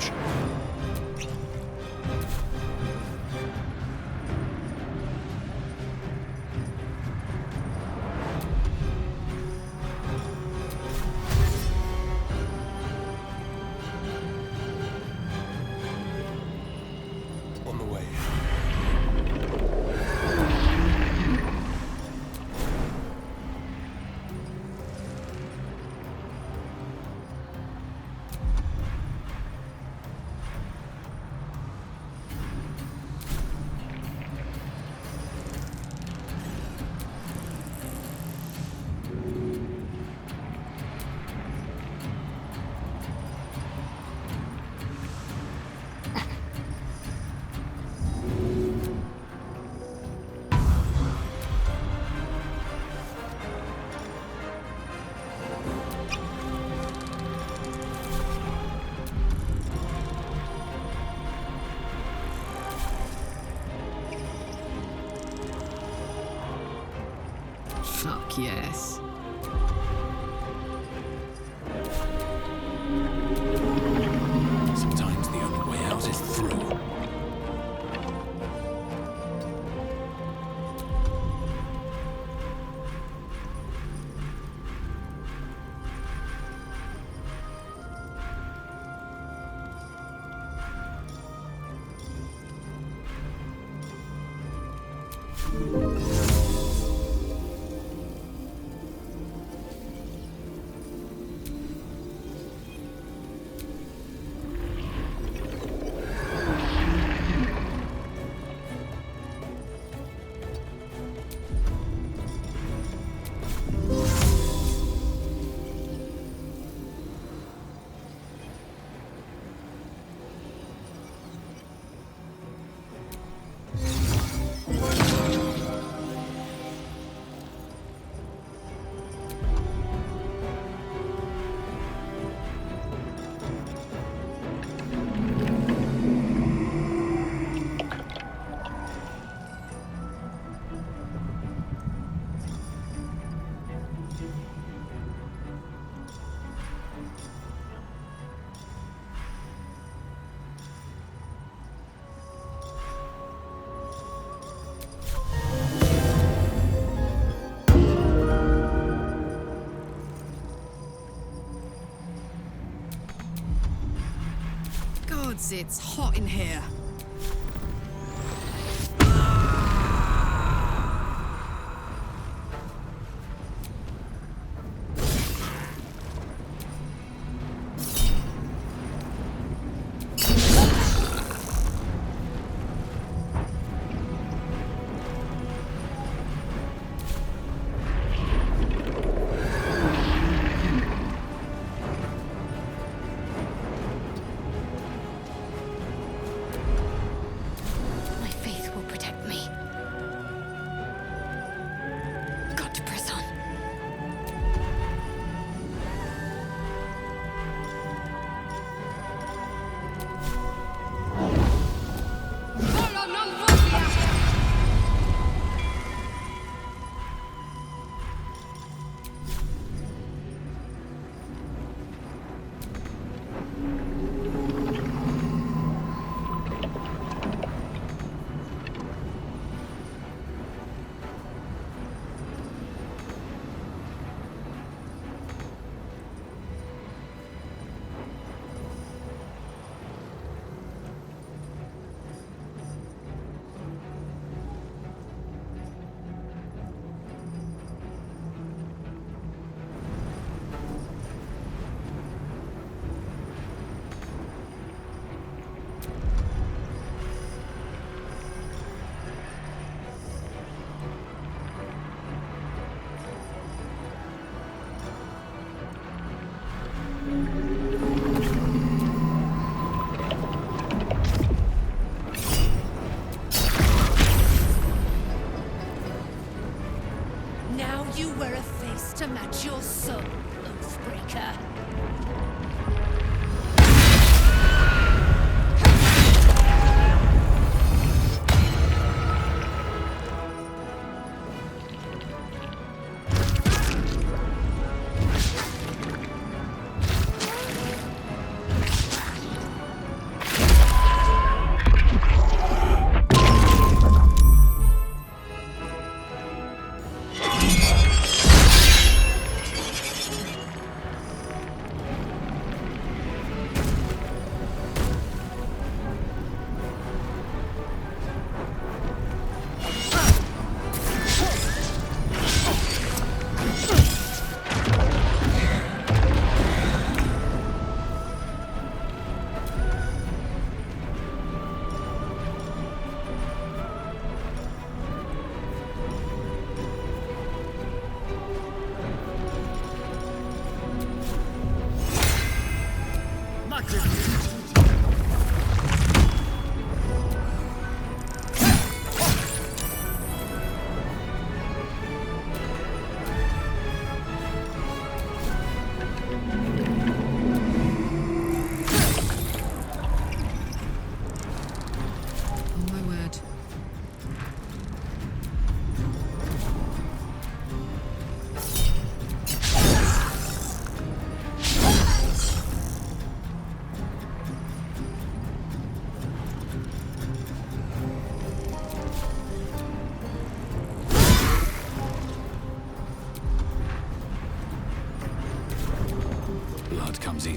passage. On the way. Fuck yes. Sometimes the only way out is through. Gods, it's hot in here.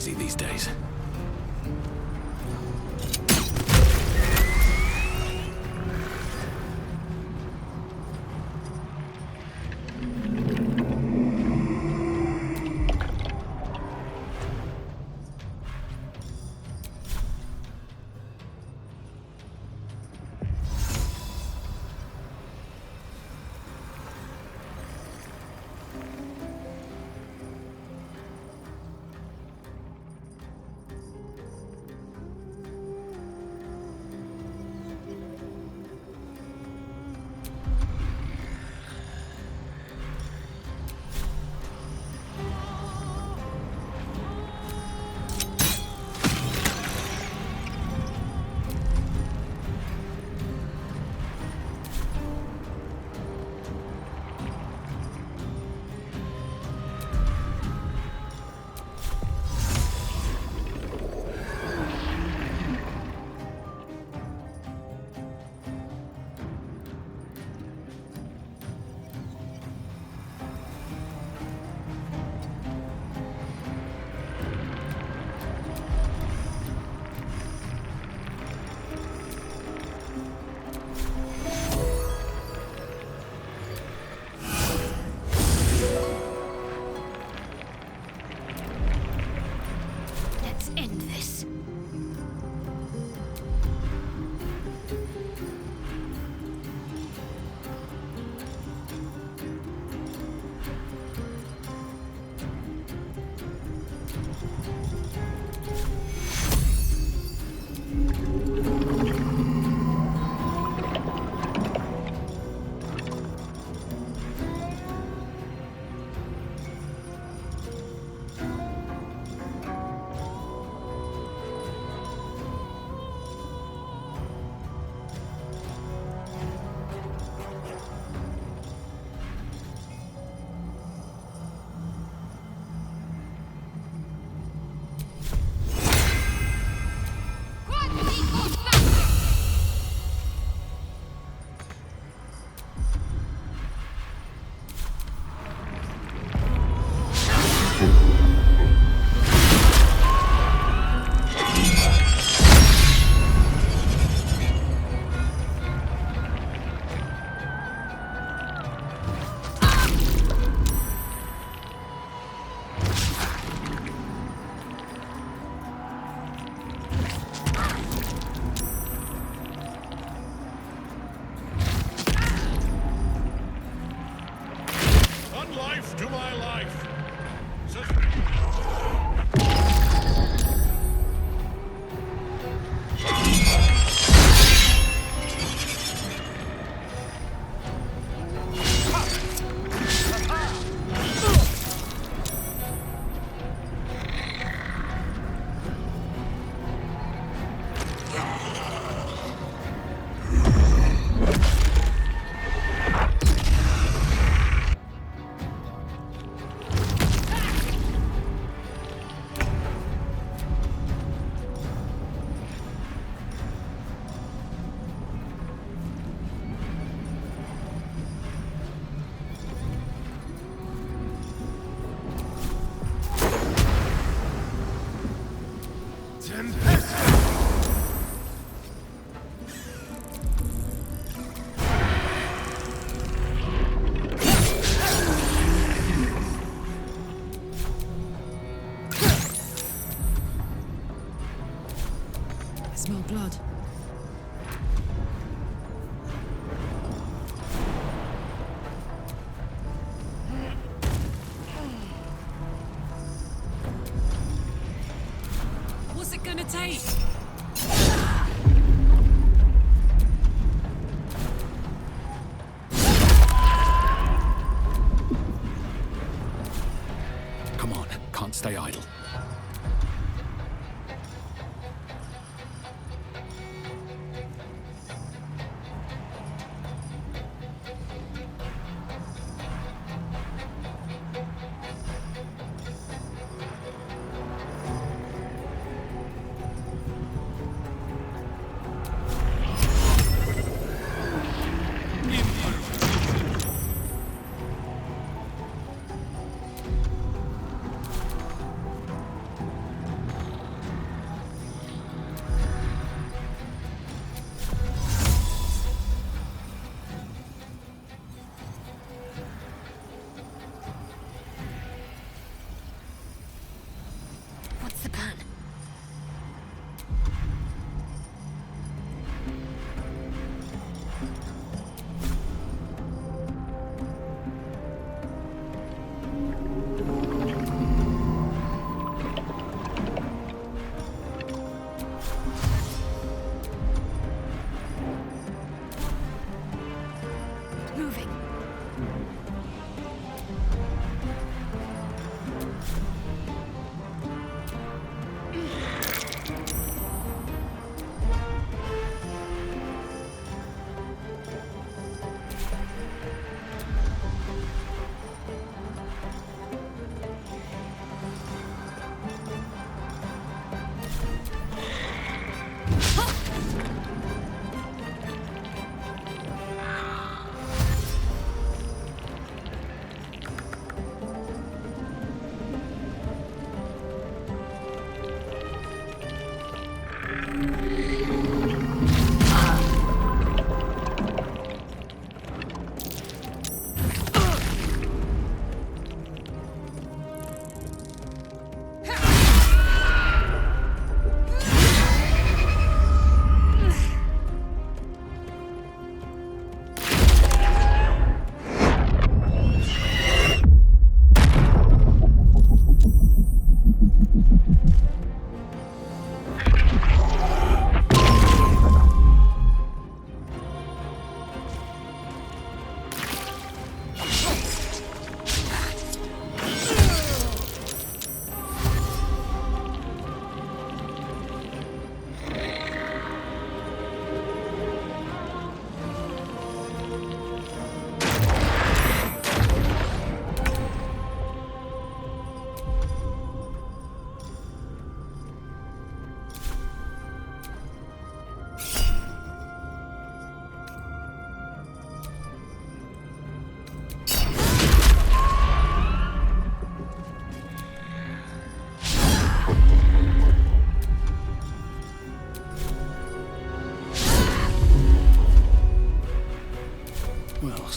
easy these days. Smell blood. What's it gonna take? Come on, can't stay idle.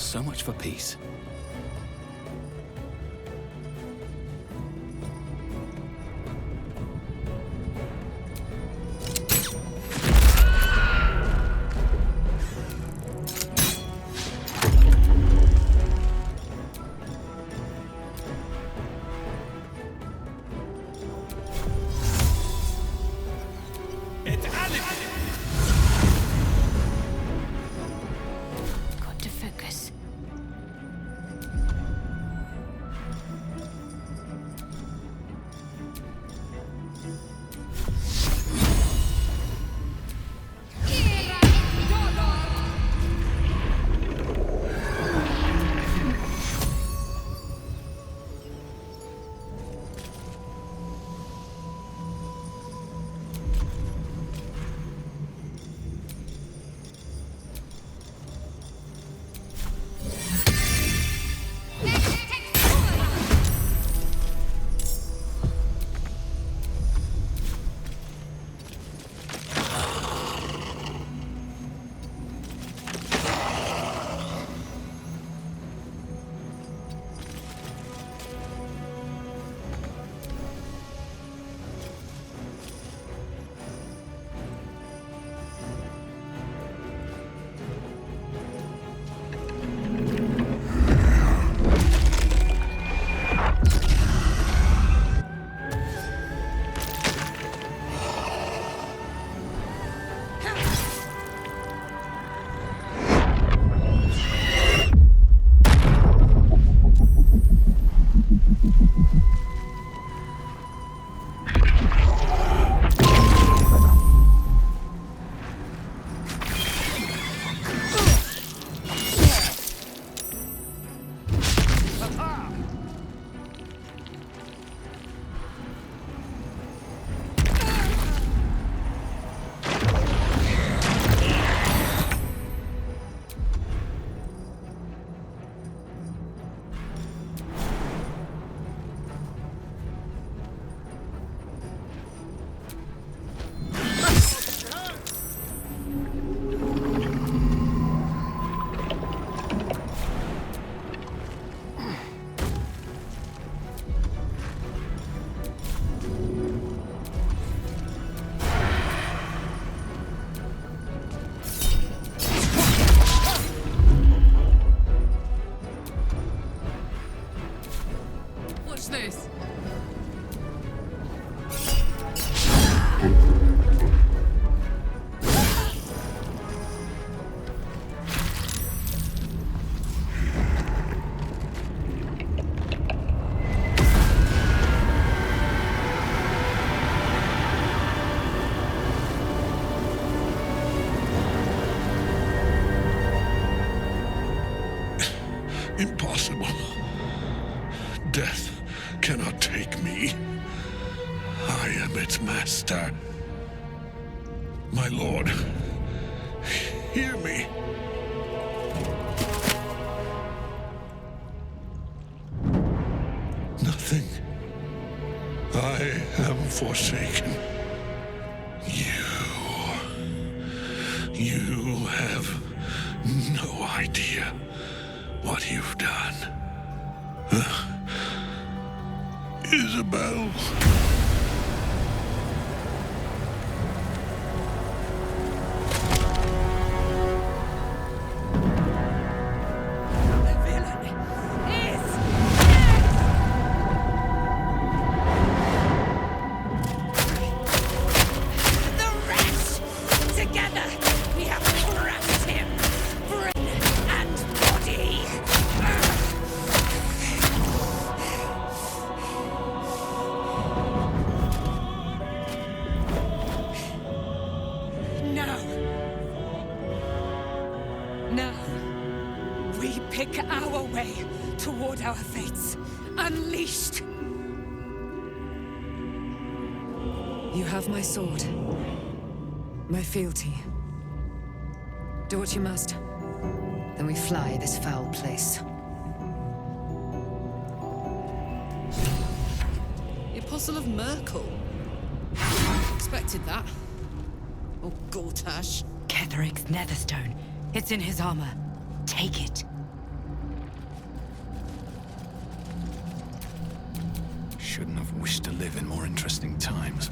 So much for peace. Got to focus. Watch this. Impossible. Death cannot take me. I am its master. My lord, hear me. Nothing. I am forsaken. You have no idea what you've done. Isabel. The villain is dead! The rest! Together, we have crushed him! Brain and body! Now, we pick our way toward our fates, unleashed. You have my sword, my fealty. Do what you must. Then we fly this foul place. The Apostle of Myrkul. Expected that. Oh, Gortash. Ketheric's netherstone. It's in his armor. Take it. shouldn't have wished to live in more interesting times.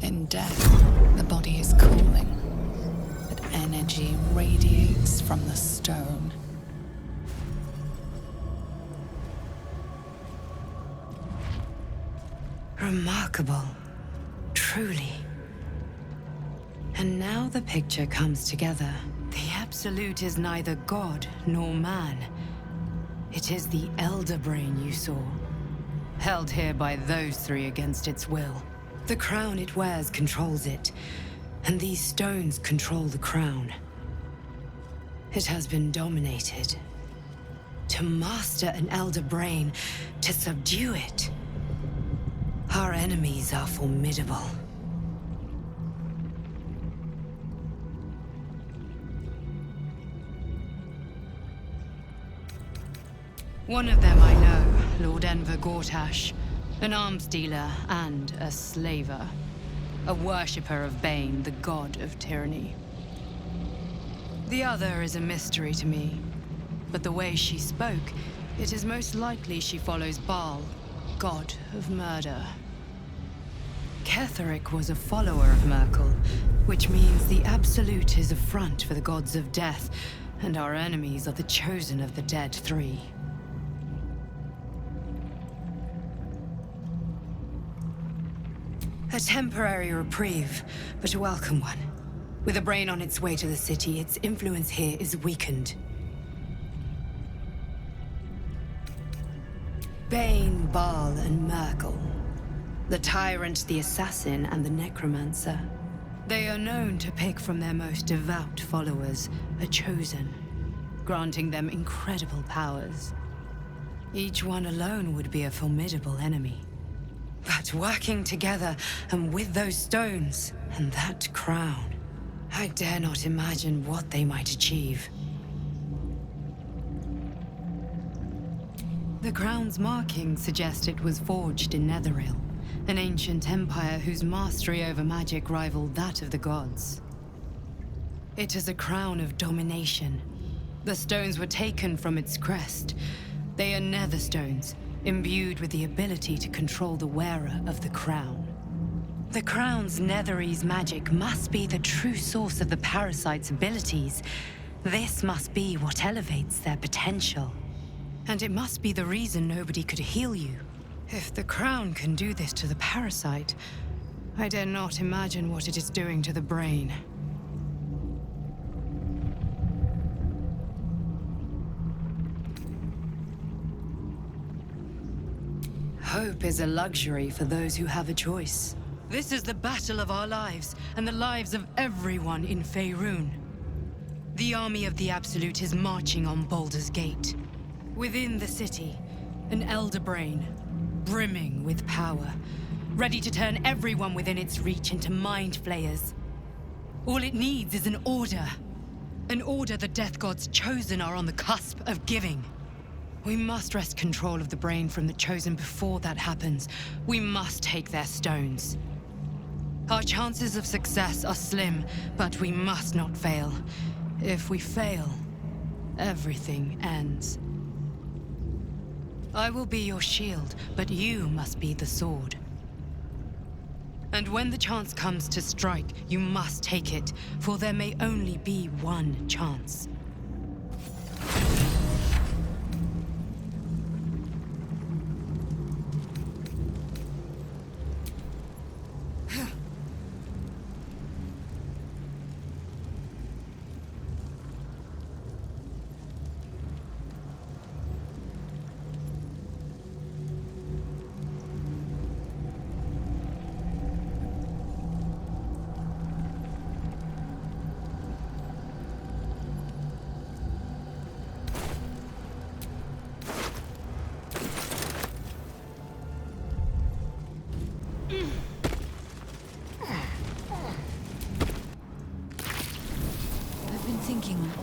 In death, the body is cooling, but energy radiates from the stone. Remarkable. Truly. And now the picture comes together. The Absolute is neither god nor man. It is the Elder Brain you saw, held here by those three against its will. The crown it wears controls it, and these stones control the crown. It has been dominated. To master an Elder Brain, to subdue it. Our enemies are formidable. One of them I know, Lord Enver Gortash, an arms dealer and a slaver. A worshipper of Bane, the god of tyranny. The other is a mystery to me, but the way she spoke, it is most likely she follows Baal, god of murder. Ketheric was a follower of Myrkul, which means the Absolute is a front for the gods of death, and our enemies are the chosen of the dead three. A temporary reprieve, but a welcome one. With a brain on its way to the city, its influence here is weakened. Bane, Baal, and Myrkul. The tyrant, the assassin, and the necromancer. They are known to pick from their most devout followers a chosen, granting them incredible powers. Each one alone would be a formidable enemy. But working together, and with those stones, and that crown, I dare not imagine what they might achieve. The crown's markings suggest it was forged in Netheril, an ancient empire whose mastery over magic rivaled that of the gods. It is a crown of domination. The stones were taken from its crest. They are nether stones, imbued with the ability to control the wearer of the crown. The crown's Netherese magic must be the true source of the parasite's abilities. This must be what elevates their potential. And it must be the reason nobody could heal you. If the crown can do this to the parasite, I dare not imagine what it is doing to the brain. Hope is a luxury for those who have a choice. This is the battle of our lives, and the lives of everyone in Faerun. The army of the Absolute is marching on Baldur's Gate. Within the city, an Elder Brain, brimming with power, ready to turn everyone within its reach into mind flayers. All it needs is an order. An order the Death Gods chosen are on the cusp of giving. We must wrest control of the brain from the chosen before that happens. We must take their stones. Our chances of success are slim, but we must not fail. If we fail, everything ends. I will be your shield, but you must be the sword. And when the chance comes to strike, you must take it, for there may only be one chance.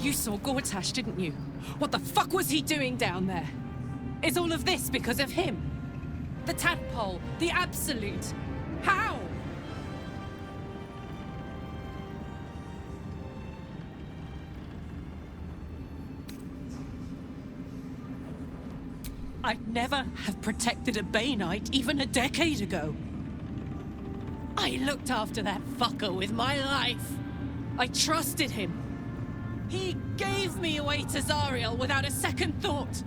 You saw Gortash, didn't you? What the fuck was he doing down there? Is all of this because of him? The tadpole, the Absolute. How? I'd never have protected a Bay Knight even a decade ago. I looked after that fucker with my life. I trusted him. He gave me away to Zariel without a second thought.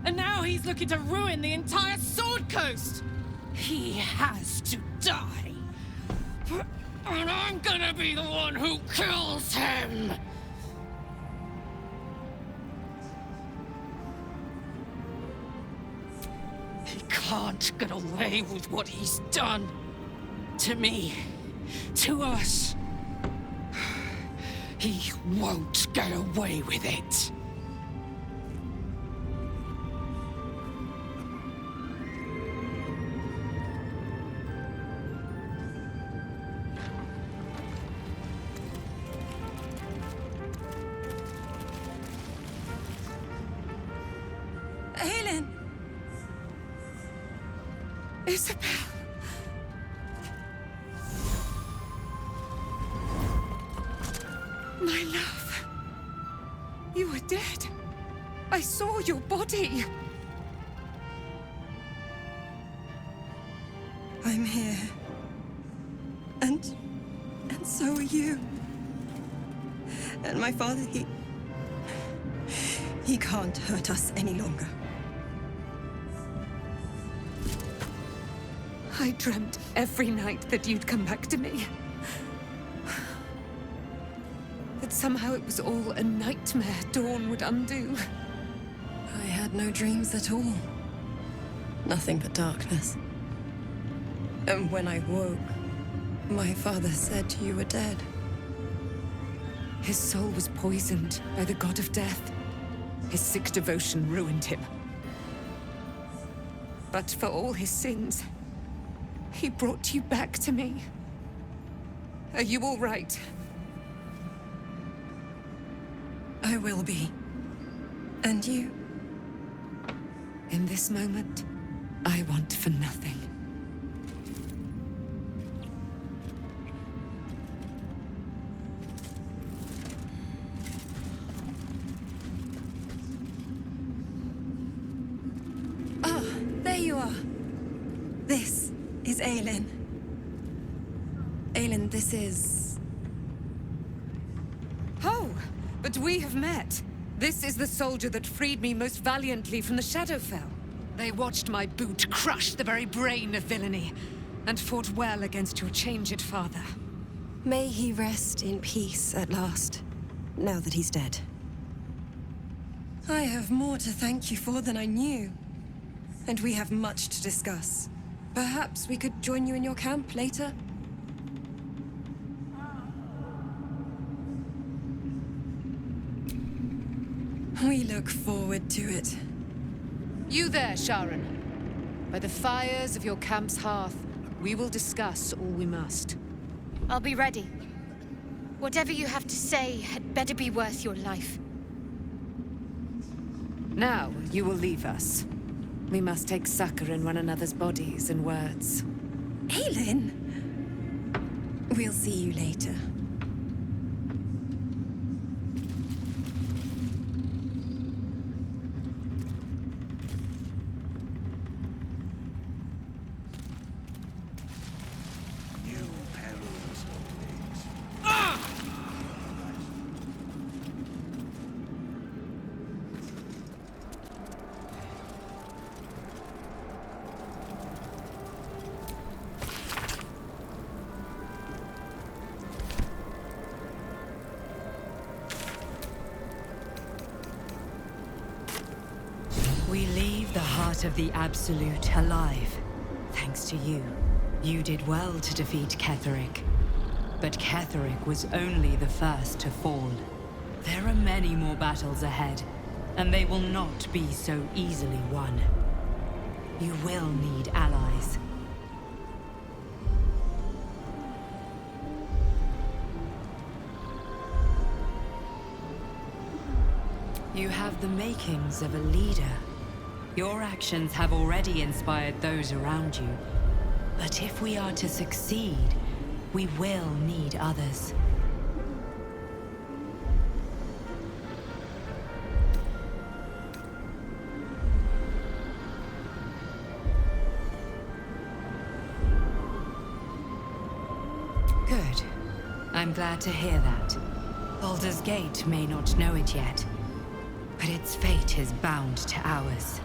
And now he's looking to ruin the entire Sword Coast. He has to die. And I'm gonna be the one who kills him. He can't get away with what he's done. To me. To us. He won't get away with it. Helen! Isabel! My love. You were dead. I saw your body. I'm here. And so are you. And my father, he can't hurt us any longer. I dreamt every night that you'd come back to me. That somehow it was all a nightmare Dawn would undo. I had no dreams at all. Nothing but darkness. And when I woke, my father said you were dead. His soul was poisoned by the god of death. His sick devotion ruined him. But for all his sins, he brought you back to me. Are you all right? I will be. And you? In this moment, I want for nothing. Ah, there you are. This is Aelin. Aelin, this is... Oh, but we have met. This is the soldier that freed me most valiantly from the Shadowfell. They watched my boot crush the very brain of villainy, and fought well against your changed father. May he rest in peace at last, now that he's dead. I have more to thank you for than I knew. And we have much to discuss. Perhaps we could join you in your camp later? We look forward to it. You there, Sharon. By the fires of your camp's hearth, we will discuss all we must. I'll be ready. Whatever you have to say had better be worth your life. Now, you will leave us. We must take succor in one another's bodies and words. Aelin! We'll see you later. We leave the heart of the Absolute alive. Thanks to you. You did well to defeat Ketheric. But Ketheric was only the first to fall. There are many more battles ahead, and they will not be so easily won. You will need allies. You have the makings of a leader. Your actions have already inspired those around you. But if we are to succeed, we will need others. Good. I'm glad to hear that. Baldur's Gate may not know it yet, but its fate is bound to ours.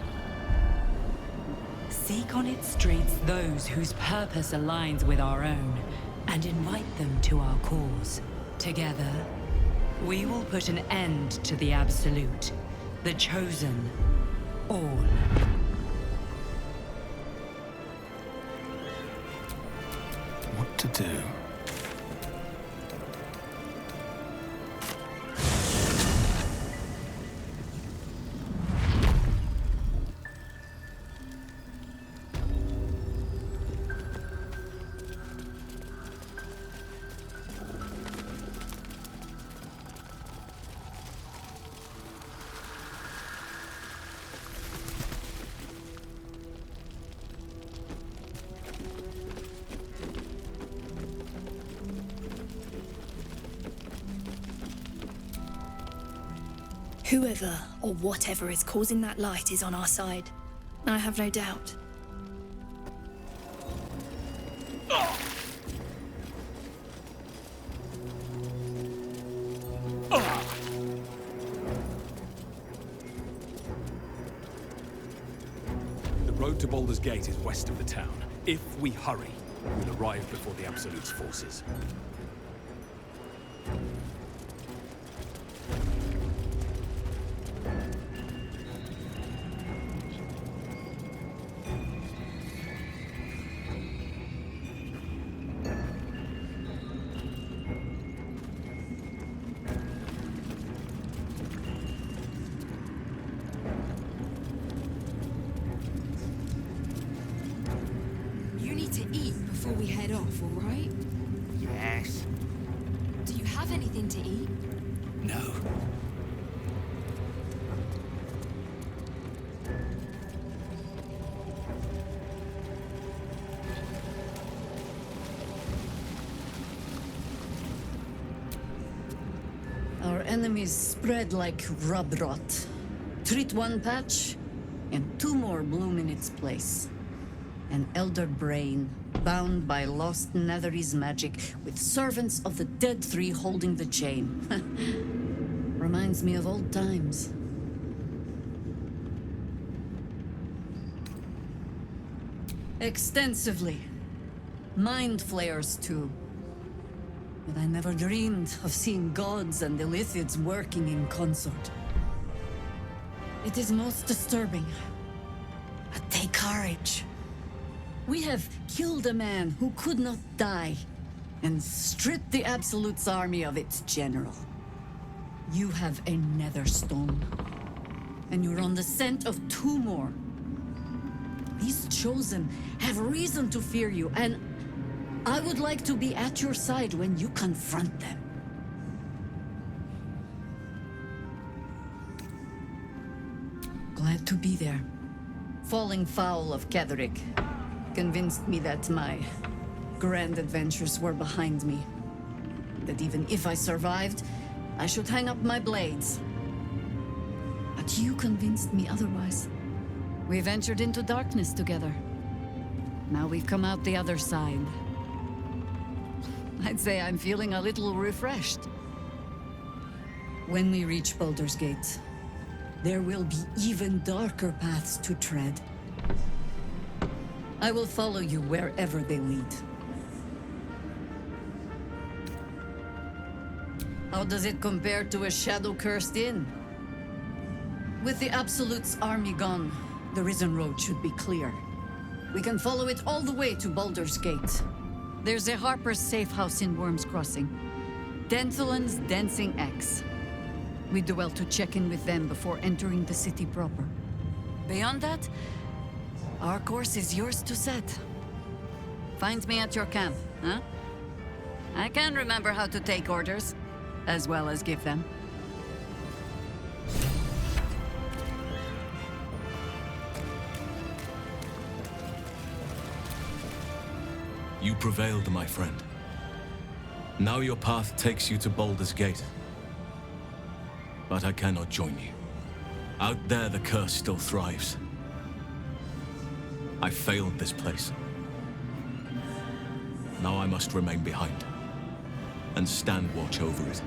Seek on its streets those whose purpose aligns with our own, and invite them to our cause. Together, we will put an end to the Absolute, the Chosen, all. What to do? Whoever or whatever is causing that light is on our side. I have no doubt. The road to Baldur's Gate is west of the town. If we hurry, we'll arrive before the Absolute's forces. You need to eat before we head off, all right? Yes. Do you have anything to eat? No. Our enemies spread like rub rot. Treat one patch, and two more bloom in its place. An elder brain, bound by lost Netherese magic, with servants of the dead three holding the chain. Reminds me of old times. Extensively. Mind flayers, too. But I never dreamed of seeing gods and Illithids working in consort. It is most disturbing. But take courage. We have killed a man who could not die, and stripped the Absolute's army of its general. You have a Netherstone, and you're on the scent of two more. These Chosen have reason to fear you, and I would like to be at your side when you confront them. Glad to be there. Falling foul of Ketherick convinced me that my grand adventures were behind me. That even if I survived, I should hang up my blades. But you convinced me otherwise. We ventured into darkness together. Now we've come out the other side. I'd say I'm feeling a little refreshed. When we reach Baldur's Gate, there will be even darker paths to tread. I will follow you wherever they lead. How does it compare to a shadow-cursed inn? With the Absolute's army gone, the Risen Road should be clear. We can follow it all the way to Baldur's Gate. There's a Harper's safe house in Worm's Crossing. Denthalen's Dancing Axe. We do well to check in with them before entering the city proper. Beyond that, our course is yours to set. Find me at your camp, huh? I can remember how to take orders, as well as give them. You prevailed, my friend. Now your path takes you to Baldur's Gate. But I cannot join you. Out there, the curse still thrives. I failed this place. Now I must remain behind and stand watch over it.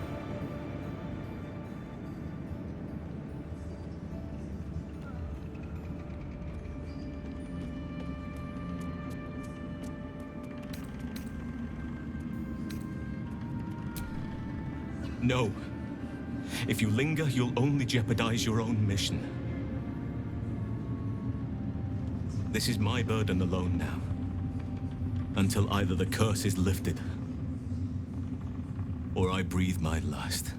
No. If you linger, you'll only jeopardize your own mission. This is my burden alone now. Until either the curse is lifted, or I breathe my last.